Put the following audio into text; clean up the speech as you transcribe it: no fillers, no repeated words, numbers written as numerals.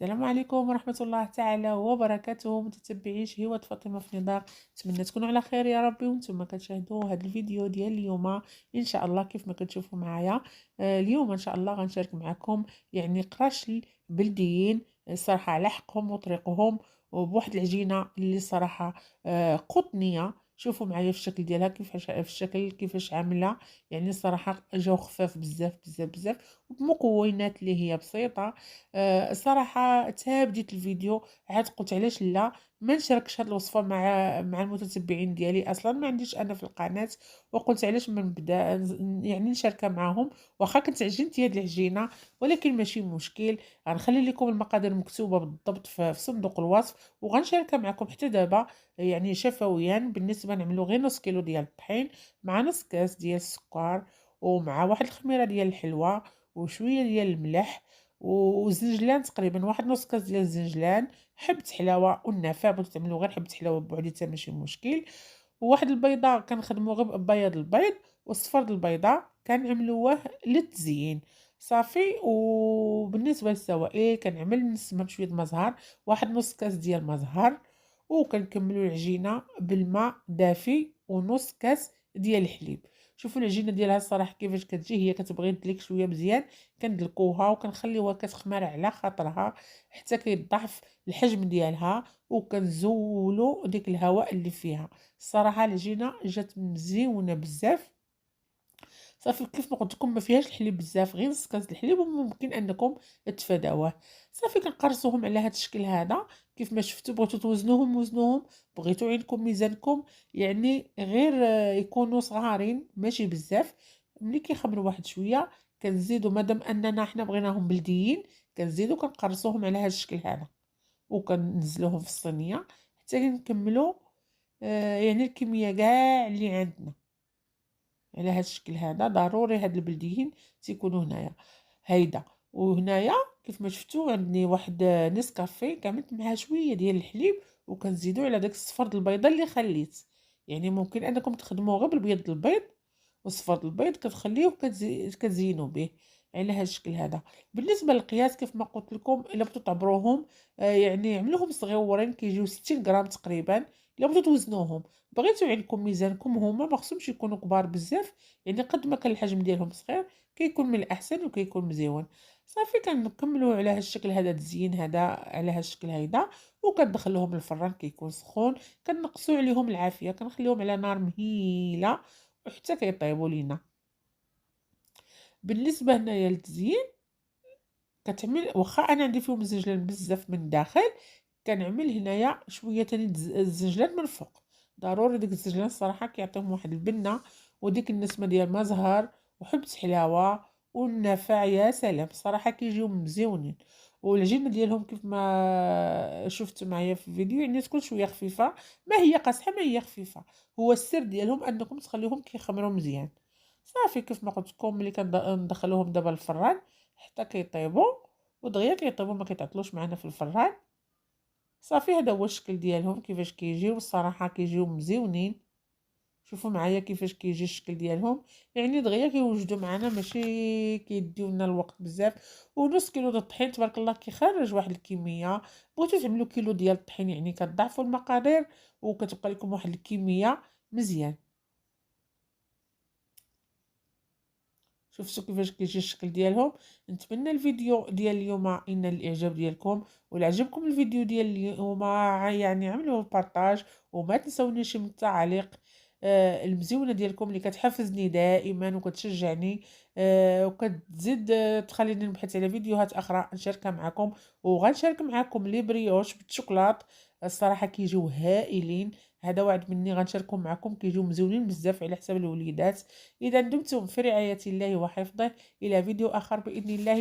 السلام عليكم ورحمة الله تعالى وبركاته متتبعي شهوة فاطمة في نضاق. نتمنى تكونوا على خير يا ربي وانتم كتشاهدوا هذا الفيديو ديال اليوم ان شاء الله كيف ما كتشوفوا معايا. اليوم ان شاء الله غنشارك معكم يعني قراش البلديين الصراحة على حقهم وطريقهم وبواحد العجينة اللي صراحة قطنية. شوفوا معايا في الشكل ديالها كيفاش في الشكل كيفاش عامله. يعني الصراحه جاو خفاف بزاف بزاف بزاف وبمكونات اللي هي بسيطه. صراحة تا بديت الفيديو عاد قلت علاش لا ما نشاركش هاد الوصفة مع المتتبعين ديالي، اصلا ما عنديش انا في القناة، وقلت علاش ما نبدا يعني نشاركها معاهم. واخا كنت عجنت هاد العجينة ولكن ماشي مشكل، غنخلي لكم المقادير مكتوبة بالضبط في صندوق الوصف وغنشاركها معكم حتى دابا. يعني شفويا بالنسبة نعملو غير نص كيلو ديال الطحين مع نص كاس ديال السكر ومع واحد الخميرة ديال الحلوى وشوية ديال الملح وزنجلان، تقريبا واحد نص كاس ديال الزنجلان، حبة حلاوه والنافع، بغيتو تعملوا غير حبة حلاوه بوحديتها ماشي مشكل. وواحد البيضه كنخدموا غير بياض البيض، والصفر د البيضه كنعملوه للتزيين صافي. وبالنسبه للسوائل كنعمل نسمه بشويه المزهر، واحد نص كاس ديال المزهر، وكنكملوا العجينه بالماء دافي ونص كاس ديال الحليب. شوفوا العجينه ديالها الصراحه كيفاش كتجي، هي كتبغي تدلك شويه مزيان، كندلكوها وكنخليوها كتخمر على خاطرها حتى كيضعف الحجم ديالها، وكنزولوا ديك الهواء اللي فيها. الصراحه العجينه جات مزيونه بزاف صافي. كيف ما قلت لكم ما فيهاش الحليب بزاف، غير نص كاس الحليب وممكن انكم تفاداوه. صافي كنقرصوهم على هذا الشكل هذا. كيف ما شفتوا بغيتوا توزنوهم وزنوهم، بغيتوا عينكم ميزانكم، يعني غير يكونوا صغارين ماشي بزاف. ملي كيخمروا واحد شويه كنزيدوا، مادام اننا حنا بغيناهم بلديين كنزيدوا كنقرصوهم على هذا الشكل هذا وكننزلوهم في الصينيه حتى نكملوا يعني الكميه كاع اللي عندنا على هذا الشكل هذا. ضروري هاد البلديين تيكونوا هنايا هيدا. وهنايا كيف ما شفتوا عندي واحد نسكافيه كعملت معها شويه ديال الحليب، وكنزيدوا على داك الصفر د البيضه اللي خليت. يعني ممكن انكم تخدموا غير بالبيض د البيض وصفر د البيض كتخليوه كتزينوا به على هذا الشكل هذا. بالنسبه للقياس كيف ما قلت لكم، الا بغيتوا تعبروهم يعني عملوهم صغيورين كيجيو 60 غرام تقريبا. الا بغيتوا توزنوهم، بغيتو عندكم ميزانكم، هما ما خصهمش يكونوا كبار بزاف، يعني قد ما كان الحجم ديالهم صغير كيكون من الاحسن وكيكون مزيون. صافي كنكملوا على هذا الشكل هذا التزيين هذا على هذا الشكل هيدا، وكندخلوهم للفران كيكون سخون. كنقصوا عليهم العافيه، كنخليهم على نار مهيله وحتى كيطيبوا لينا. بالنسبه هنايا للتزيين كتعمل، واخا انا عندي فيهم الزنجلان بزاف من الداخل، كنعمل هنايا شويه تاني الزنجلان من الفوق. ضروري ديك الزنجلان الصراحه كيعطيهم واحد البنه، وديك النسمه ديال ما زهر وحبه حلاوه والنافع يا سلام، صراحه كيجيو مزيونين. والعجينه ديالهم كيف ما شفتوا معايا في الفيديو يعني تكون شويه خفيفه، ما هي قاصحه ما هي خفيفه. هو السر ديالهم انكم تخليوهم كيخمروا مزيان. صافي كيف ما قلت لكم ملي كندخلوهم دابا الفران حتى كيطيبوا، ودغيا كيطيبوا ما كيتعطلوش معنا في الفران. صافي هذا هو الشكل ديالهم كيفاش كيجيو، الصراحه كيجيو مزيونين. شوفوا معايا كيفاش كيجي الشكل ديالهم، يعني دغيا كيوجدوا معنا ماشي كيديو لنا الوقت بزاف. ونص كيلو د الطحين تبارك الله كيخرج واحد الكميه. بغيتو تعملوا كيلو ديال الطحين يعني كتضاعفوا المقادير وكتبقى لكم واحد الكميه مزيان. شفتوا كيفاش كيجي الشكل ديالهم. نتمنى الفيديو ديال اليوم ان الاعجاب ديالكم، ولا عجبكم الفيديو ديال اليوم يعني عملوا بارطاج، وما تنسونيش من التعليق المزيونه ديالكم اللي كتحفزني دائما وكتشجعني وكتزيد تخليني نبحث على فيديوهات اخرى نشاركها معكم. وغنشارك معكم لي بريوش بالشوكولات، الصراحه كيجيو هائلين. هذا وعد مني غنشاركهم معكم، كيجيو مزيونين بزاف على حساب الوليدات. اذا دمتم في رعايه الله وحفظه، الى فيديو اخر باذن الله.